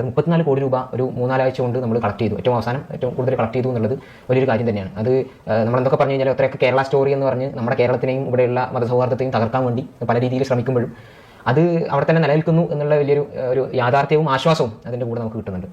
34 കോടി രൂപ ഒരു 3-4 ആഴ്ച കൊണ്ട് നമ്മൾ കളക്ട് ചെയ്തു. ഏറ്റവും കൂടുതൽ കളക്ട് ചെയ്തു എന്നുള്ളത് വലിയൊരു കാര്യം തന്നെയാണ്. അത് നമ്മളെന്തൊക്കെ പറഞ്ഞു കഴിഞ്ഞാൽ അത്രയൊക്കെ കേരള സ്റ്റോറി എന്ന് പറഞ്ഞ് നമ്മുടെ കേരളത്തിനെയും ഇവിടെയുള്ള മതസൗഹാർദ്ദത്തെയും തകർക്കാൻ വേണ്ടി പല രീതിയിൽ ശ്രമിക്കുമ്പോഴും അത് അവിടെ തന്നെ നിലനിൽക്കുന്നു എന്നുള്ള വലിയൊരു യാഥാർത്ഥ്യവും ആശ്വാസവും അതിൻ്റെ കൂടെ നമുക്ക് കിട്ടുന്നുണ്ട്.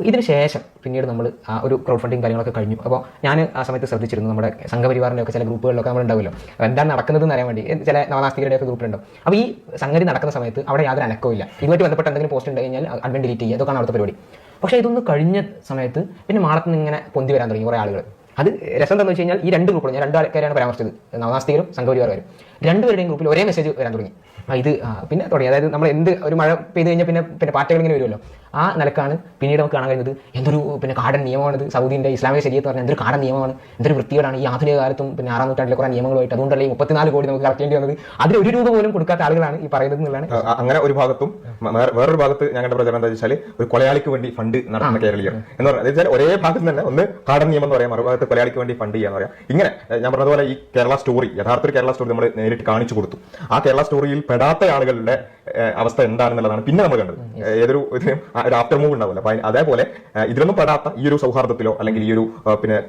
ഇതിന് ശേഷം പിന്നീട് നമ്മൾ ആ ഒരു ക്രൗഡ് ഫണ്ടിങ് കാര്യങ്ങളൊക്കെ കഴിഞ്ഞു. അപ്പോൾ ഞാൻ ആ സമയത്ത് ശ്രദ്ധിച്ചിരുന്നു, നമ്മുടെ സംഘപരിവാറിൻ്റെ ഒക്കെ ചില ഗ്രൂപ്പുകളിലൊക്കെ നമ്മൾ ഉണ്ടാവുമല്ലോ, എന്താണ് നടക്കുന്നതെന്ന് അറിയാൻ വേണ്ടി ചില നവനാസ്തികരുടെയൊക്കെ ഗ്രൂപ്പിലുണ്ടാവും. അപ്പോൾ ഈ സംഗതി നടക്കുന്ന സമയത്ത് അവിടെ യാതൊരു അനക്കവും ഇല്ല. ഇതുമായിട്ട് ബന്ധപ്പെട്ട എന്തെങ്കിലും പോസ്റ്റ് ഉണ്ട് കഴിഞ്ഞാൽ അഡ്മിൻ ഡിലീറ്റ് ചെയ്യുക, അതൊക്കെയാണ് അവിടുത്തെ പരിപാടി. പക്ഷേ ഇതൊന്ന് കഴിഞ്ഞ സമയത്ത് പിന്നെ മാളത്ത് നിന്ന് ഇങ്ങനെ പൊന്തി വരാൻ തുടങ്ങി കുറേ ആളുകൾ. അത് രസം എന്താണെന്ന് വെച്ച് കഴിഞ്ഞാൽ ഈ രണ്ട് ഗ്രൂപ്പുകളും, ഞാൻ 2 ആൾക്കാരെയാണ് പരാമർശിച്ചത്, നവനാസ്തികരും സംഘപരിവാറുകാരും, രണ്ടുപേരുടെയും ഗ്രൂപ്പിൽ ഒരേ മെസ്സേജ് വരാൻ തുടങ്ങി. ഇത് പിന്നെ തുടങ്ങി. അതായത് നമ്മൾ എന്ത് ഒരു മഴ പെയ്ത് കഴിഞ്ഞാൽ പിന്നെ പാർട്ടികൾ ഇങ്ങനെ വരുമല്ലോ, ആ നിലക്കാണ് പിന്നീട് നമുക്ക് കാണാൻ കഴിയുന്നത് എന്തൊരു കാടൻ നിയമമാണിത്. സൗദിൻ്റെ ഇസ്ലാമിക ശരീരത്ത് പറഞ്ഞാൽ എന്തൊരു കാടൻ നിയമമാണ്, എന്തൊരു വൃത്തികേടാണ് ഈ ആധുനിക കാലത്തും 6-ാം നൂറ്റാണ്ടിലെ കുറേ നിയമങ്ങളുമായിട്ട്. അതുകൊണ്ടല്ലേ ഈ 34 കോടി നമുക്ക് കളക്ട് ചെയ്യേണ്ടി വന്നത്. അതിൽ 1 രൂപ പോലും കൊടുക്കാത്ത ആളുകളാണ് ഈ പറയുന്നത് എന്നുള്ളതാണ്. അങ്ങനെ ഒരു ഭാഗത്തും വേറൊരു ഭാഗത്ത് ഞങ്ങളുടെ പ്രചരണം എന്താ വെച്ചാൽ ഒരു കൊലയാളിക്ക് വേണ്ടി ഫണ്ട് നടത്തുന്ന കേരളീയർ എന്ന് പറഞ്ഞാൽ ഒരേ ഭാഗത്ത് തന്നെ ഒന്ന് കാടൻ നിയമം എന്ന് പറയാം, മറുഭാഗത്ത് കൊലയാളിക്ക് വേണ്ടി ഫണ്ട് ചെയ്യാന്ന് പറയാം. ഇങ്ങനെ ഞാൻ പറഞ്ഞതുപോലെ ഈ കേരള സ്റ്റോറി, യഥാർത്ഥ കേരള സ്റ്റോറി നമ്മൾ നേരിട്ട് കാണിച്ചു കൊടുത്തു. ആ കേരള സ്റ്റോറിയിൽ പെടാത്ത ആളുകളുടെ അവസ്ഥ എന്താണെന്നുള്ളതാണ് പിന്നെ നമ്മൾ കണ്ടത്. ഏതൊരു ഇതിനും ഒരു ആഫ്റ്റർ മൂവ് ഉണ്ടാവില്ല. അപ്പൊ അതേപോലെ ഇതിലൊന്നും പെടാത്ത ഈ ഒരു സൗഹാർദ്ദത്തിലോ അല്ലെങ്കിൽ ഈ ഒരു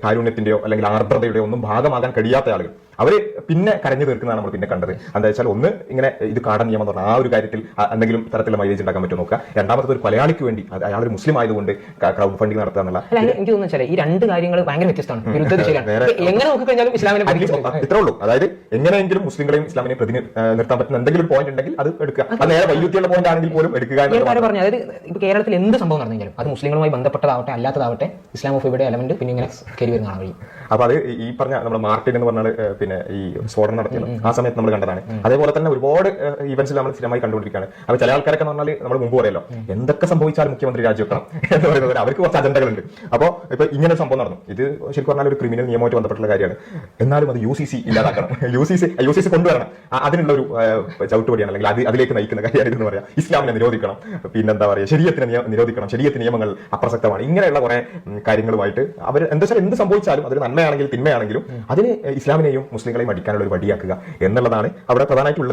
കാരുണ്യത്തിന്റെയോ അല്ലെങ്കിൽ ആർദ്രതയുടെയോ ഒന്നും ഭാഗമാകാൻ കഴിയാത്ത ആളുകൾ അവര് പിന്നെ കരഞ്ഞു തീർക്കുന്നതാണ് നമ്മൾ പിന്നെ കണ്ടത്. എന്താ വെച്ചാൽ ഒന്ന് ഇങ്ങനെ ഇത് കാടൻ നിയമം എന്ന് പറഞ്ഞാൽ ആ ഒരു കാര്യത്തിൽ എന്തെങ്കിലും തരത്തിലുള്ള മൈലേജ് ഉണ്ടാക്കാൻ പറ്റുമോ നോക്കുക. രണ്ടാമത്തെ ഒരു കൊലയാളിക്ക് വേണ്ടി അയാൾ ഒരു മുസ്ലിം ആയതുകൊണ്ട് ക്രൗഡ് ഫണ്ടിങ് നടത്തുക എന്നുള്ള. എനിക്ക് തോന്നുന്നു ഈ 2 കാര്യങ്ങൾ ഭയങ്കര വ്യത്യസ്തമാണ്, വിരുദ്ധ ദിശയിലാണ്. എങ്ങനെ നോക്കിക്കഴിഞ്ഞാലും ഇസ്ലാമിനെ ഇത്രേ ഉള്ളൂ. അതായത് എങ്ങനെയെങ്കിലും മുസ്ലിങ്ങളെയും ഇസ്ലാമിനെയും നിർത്താൻ പറ്റുന്ന എന്തെങ്കിലും ഒരു പോയിന്റ് ഉണ്ടെങ്കിൽ അത് എടുക്കുക. അത് നേരെ വൈരുദ്ധ്യമുള്ള പോയിന്റ് ആണെങ്കിൽ പോലും എടുക്കുക. പറഞ്ഞു, അതായത് ഇപ്പൊ കേരളത്തിൽ എന്ത് സംഭവം നടന്നെങ്കിലും അത് മുസ്ലിങ്ങളുമായി ബന്ധപ്പെട്ടതാവട്ടെ അല്ലാത്തതാവട്ടെ ഇസ്ലാമോഫോബിയുടെ എലമെന്റ് പിന്നെ ഇങ്ങനെ കയറി വരുന്നതാണ് വഴി. അപ്പൊ അത് ഈ പറഞ്ഞ നമ്മുടെ മാർട്ടിൻ എന്ന് പറഞ്ഞാൽ പിന്നെ ഈ സ്ഫോടനം നടത്തിയത് ആ സമയത്ത് നമ്മൾ കണ്ടതാണ്. അതേപോലെ തന്നെ ഒരുപാട് ഈവന്റ്സിൽ നമ്മൾ സ്ഥിരമായി കണ്ടുകൊണ്ടിരിക്കുകയാണ്. അപ്പൊ ചില ആൾക്കാരൊക്കെ എന്ന് പറഞ്ഞാൽ നമ്മൾ മുമ്പ് പറയല്ലോ, എന്തൊക്കെ സംഭവിച്ചാലും മുഖ്യമന്ത്രി രാജിവെക്കണം എന്ന് പറയുന്നത് അവർക്ക് കുറച്ച് അജണ്ടകളുണ്ട്. അപ്പോൾ ഇപ്പൊ ഇങ്ങനെ സംഭവം നടന്നു. ഇത് ശരിക്കും പറഞ്ഞാൽ ഒരു ക്രിമിനൽ നിയമമായിട്ട് ബന്ധപ്പെട്ടുള്ള കാര്യമാണ്. എന്നാലും അത് UCC ഇല്ലാതാക്കണം, UCC കൊണ്ടുവരണം. അതിനുള്ള ഒരു ചവിട്ടുപടിയാണ്, അല്ലെങ്കിൽ അതിലേക്ക് നയിക്കുന്ന കാര്യമാണ് ഇതെന്ന് പറയാം. ഇസ്ലാമിനെ നിരോധിക്കണം, പിന്നെന്താ പറയുക, ശരീരത്തിനെ നിരോധിക്കണം, ശരീരത്ത് നിയമങ്ങൾ അപ്രസക്തമാണ്. ഇങ്ങനെയുള്ള കുറെ കാര്യങ്ങളുമായിട്ട് അവർ എന്താ വെച്ചാൽ എന്ത് സംഭവിച്ചാലും അതൊരു നന്മയാണെങ്കിലും തിന്മയാണെങ്കിലും അതിന് ഇസ്ലാമിനെയും മുസ്ലിങ്ങളെയും അടിക്കാനുള്ള ഒരു വടിയാക്കുക എന്നുള്ളതാണ് അവിടെ പ്രധാനമായിട്ടുള്ളത്.